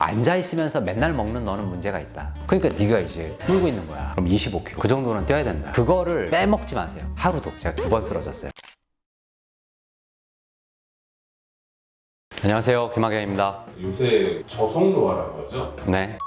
앉아있으면서 맨날 먹는 너는 문제가 있다. 그러니까 네가 이제 물고 있는 거야. 그럼 25kg. 그 정도는 뛰어야 된다. 그거를 빼먹지 마세요. 하루도. 제가 2번 쓰러졌어요. 안녕하세요. 김학현입니다. 요새 저속노화라고 하죠? 네.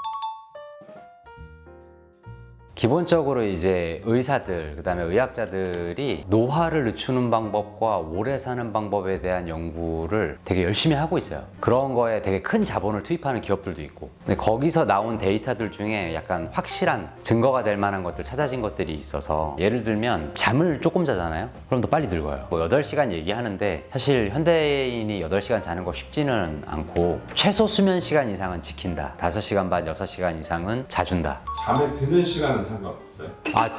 기본적으로 이제 의사들, 그다음에 의학자들이 노화를 늦추는 방법과 오래 사는 방법에 대한 연구를 되게 열심히 하고 있어요. 그런 거에 되게 큰 자본을 투입하는 기업들도 있고, 근데 거기서 나온 데이터들 중에 약간 확실한 증거가 될 만한 것들, 찾아진 것들이 있어서, 예를 들면 잠을 조금 자잖아요? 그럼 더 빨리 늙어요. 뭐 8시간 얘기하는데 사실 현대인이 8시간 자는 거 쉽지는 않고, 최소 수면 시간 이상은 지킨다. 5시간 반, 6시간 이상은 자준다. 잠에 드는 시간은 상관없어요?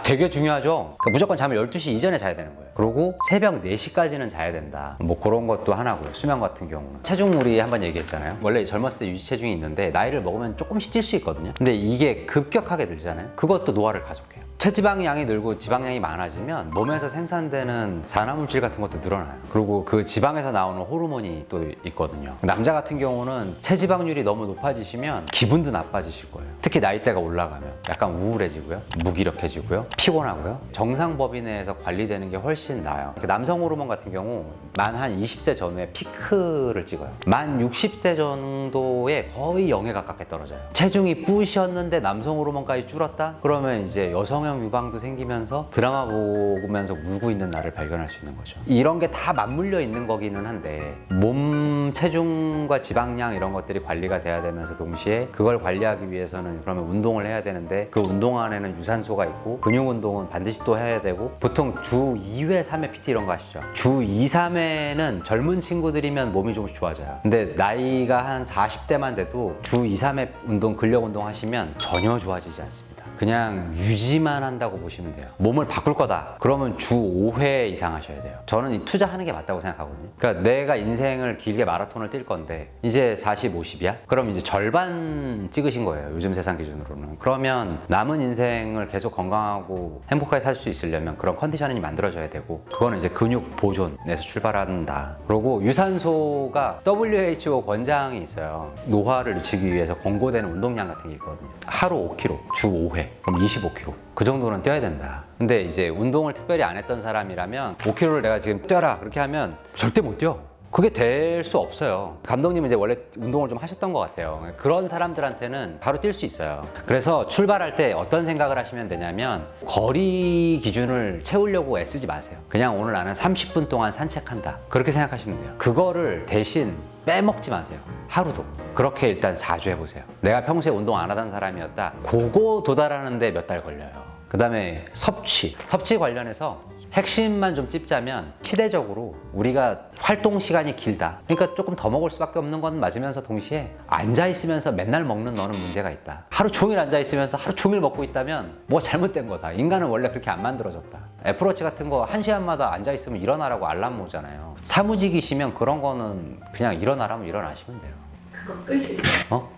되게 중요하죠. 그러니까 무조건 잠을 12시 이전에 자야 되는 거예요. 그리고 새벽 4시까지는 자야 된다. 뭐 그런 것도 하나고요. 수면 같은 경우는. 체중 우리 한번 얘기했잖아요. 원래 젊었을 때 유지 체중이 있는데 나이를 먹으면 조금씩 찔 수 있거든요. 근데 이게 급격하게 늘잖아요. 그것도 노화를 가속해요. 체지방량이 늘고 지방량이 많아지면 몸에서 생산되는 산화물질 같은 것도 늘어나요. 그리고 그 지방에서 나오는 호르몬이 또 있거든요. 남자 같은 경우는 체지방률이 너무 높아지시면 기분도 나빠지실 거예요. 특히 나이대가 올라가면 약간 우울해지고요, 무기력해지고요, 피곤하고요. 정상 범위 내에서 관리되는 게 훨씬 나아요. 남성 호르몬 같은 경우 만 한 20세 전후에 피크를 찍어요. 만 60세 정도에 거의 0에 가깝게 떨어져요. 체중이 뿌셨는데 남성 호르몬까지 줄었다? 그러면 이제 여성형 유방도 생기면서 드라마 보면서 울고 있는 나를 발견할 수 있는 거죠. 이런 게 다 맞물려 있는 거기는 한데, 몸 체중과 지방량 이런 것들이 관리가 돼야 되면서 동시에 그걸 관리하기 위해서는 그러면 운동을 해야 되는데, 그 운동 안에는 유산소가 있고 근육 운동은 반드시 또 해야 되고, 보통 주 2회 3회 PT 이런 거 아시죠? 주 2, 3회는 젊은 친구들이면 몸이 조금씩 좋아져요. 근데 나이가 한 40대만 돼도 주 2, 3회 운동, 근력 운동 하시면 전혀 좋아지지 않습니다. 그냥 유지만 한다고 보시면 돼요. 몸을 바꿀 거다 그러면 주 5회 이상 하셔야 돼요. 저는 이 투자하는 게 맞다고 생각하거든요. 그러니까 내가 인생을 길게 마라톤을 뛸 건데 이제 40, 50이야? 그럼 이제 절반 찍으신 거예요. 요즘 세상 기준으로는. 그러면 남은 인생을 계속 건강하고 행복하게 살 수 있으려면 그런 컨디션이 만들어져야 되고, 그거는 이제 근육 보존에서 출발한다. 그리고 유산소가 WHO 권장이 있어요. 노화를 늦추기 위해서 권고되는 운동량 같은 게 있거든요. 하루 5kg, 주 5회, 그럼 25kg. 그 정도는 뛰어야 된다. 근데 이제 운동을 특별히 안 했던 사람이라면 5kg를 내가 지금 뛰어라 그렇게 하면 절대 못 뛰어. 그게 될 수 없어요. 감독님은 이제 원래 운동을 좀 하셨던 것 같아요. 그런 사람들한테는 바로 뛸 수 있어요. 그래서 출발할 때 어떤 생각을 하시면 되냐면, 거리 기준을 채우려고 애쓰지 마세요. 그냥 오늘 나는 30분 동안 산책한다. 그렇게 생각하시면 돼요. 그거를 대신 빼먹지 마세요. 하루도. 그렇게 일단 4주 해보세요. 내가 평소에 운동 안 하던 사람이었다. 그거 도달하는데 몇 달 걸려요. 그 다음에 섭취 관련해서 핵심만 좀 찝자면, 시대적으로 우리가 활동 시간이 길다. 그러니까 조금 더 먹을 수밖에 없는 건 맞으면서 동시에 앉아있으면서 맨날 먹는 너는 문제가 있다. 하루 종일 앉아있으면서 하루 종일 먹고 있다면 뭐가 잘못된 거다. 인간은 원래 그렇게 안 만들어졌다. 애플워치 같은 거 1시간마다 앉아있으면 일어나라고 알람 오잖아요. 사무직이시면 그런 거는 그냥 일어나라면 일어나시면 돼요. 그거 끌 수 있어요?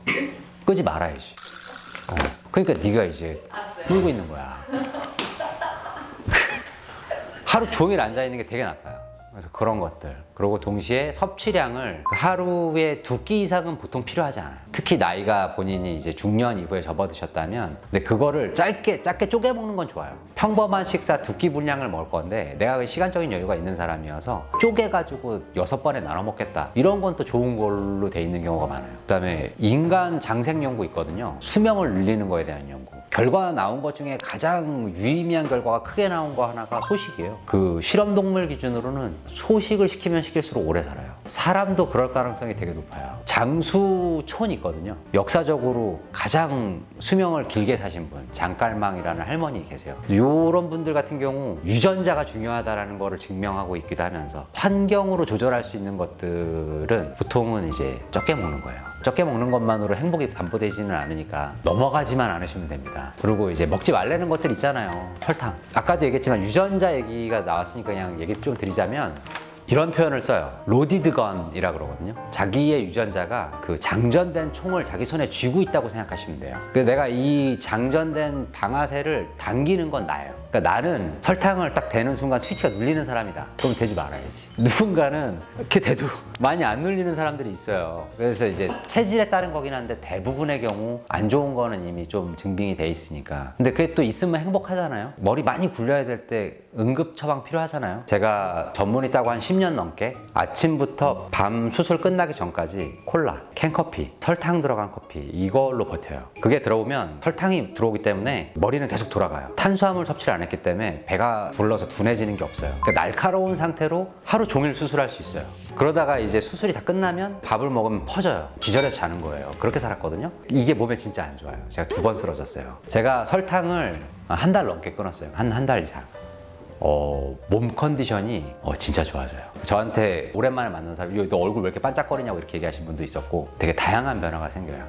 끄지 말아야지. 그러니까 네가 이제 알았어요. 물고 있는 거야. 하루 종일 앉아있는 게 되게 나빠요. 그래서 그런 것들. 그리고 동시에 섭취량을 하루에 2끼 이상은 보통 필요하지 않아요. 특히 나이가 본인이 이제 중년 이후에 접어드셨다면. 근데 그거를 짧게 쪼개 먹는 건 좋아요. 평범한 식사 2끼 분량을 먹을 건데, 내가 시간적인 여유가 있는 사람이어서 쪼개가지고 6번에 나눠 먹겠다. 이런 건 또 좋은 걸로 돼 있는 경우가 많아요. 그 다음에 인간 장생 연구 있거든요. 수명을 늘리는 거에 대한 연구. 결과 나온 것 중에 가장 유의미한 결과가 크게 나온 거 하나가 소식이에요. 그 실험동물 기준으로는 소식을 시키면 시킬수록 오래 살아요. 사람도 그럴 가능성이 되게 높아요. 장수촌이 있거든요. 역사적으로 가장 수명을 길게 사신 분, 장깔망이라는 할머니 계세요. 이런 분들 같은 경우 유전자가 중요하다는 거를 증명하고 있기도 하면서, 환경으로 조절할 수 있는 것들은 보통은 이제 적게 먹는 거예요. 적게 먹는 것만으로 행복이 담보되지는 않으니까 넘어가지만 않으시면 됩니다. 그리고 이제 먹지 말라는 것들 있잖아요. 설탕. 아까도 얘기했지만 유전자 얘기가 나왔으니까 그냥 얘기 좀 드리자면, 이런 표현을 써요. 로디드건이라 그러거든요. 자기의 유전자가 그 장전된 총을 자기 손에 쥐고 있다고 생각하시면 돼요. 그래서 내가 이 장전된 방아쇠를 당기는 건 나예요. 그러니까 나는 설탕을 딱 대는 순간 스위치가 눌리는 사람이다. 그럼 되지 말아야지. 누군가는 이렇게 돼도 많이 안 눌리는 사람들이 있어요. 그래서 이제 체질에 따른 거긴 한데 대부분의 경우 안 좋은 거는 이미 좀 증빙이 돼 있으니까. 근데 그게 또 있으면 행복하잖아요. 머리 많이 굴려야 될 때 응급 처방 필요하잖아요. 제가 전문의 따고 한 10년 넘게 아침부터 밤 수술 끝나기 전까지 콜라, 캔커피, 설탕 들어간 커피 이걸로 버텨요. 그게 들어오면 설탕이 들어오기 때문에 머리는 계속 돌아가요. 탄수화물 섭취를 안 했기 때문에 배가 불러서 둔해지는 게 없어요. 그러니까 날카로운 상태로 하루 종일 수술할 수 있어요. 그러다가 이제 수술이 다 끝나면 밥을 먹으면 퍼져요. 기절해서 자는 거예요. 그렇게 살았거든요. 이게 몸에 진짜 안 좋아요. 제가 2번 쓰러졌어요. 제가 설탕을 한 달 넘게 끊었어요. 한 달 이상. 몸 컨디션이 진짜 좋아져요. 저한테 오랜만에 만난 사람이 너 얼굴 왜 이렇게 반짝거리냐고 이렇게 얘기하신 분도 있었고 되게 다양한 변화가 생겨요.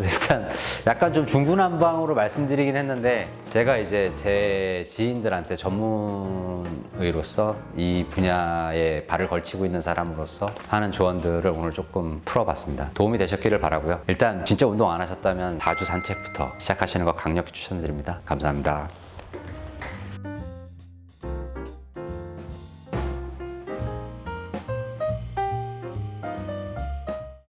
일단 약간 좀 중구난방으로 말씀드리긴 했는데 제가 이제 제 지인들한테 전문의로서 이 분야에 발을 걸치고 있는 사람으로서 하는 조언들을 오늘 조금 풀어봤습니다. 도움이 되셨기를 바라고요. 일단 진짜 운동 안 하셨다면 4주 산책부터 시작하시는 거 강력히 추천드립니다. 감사합니다.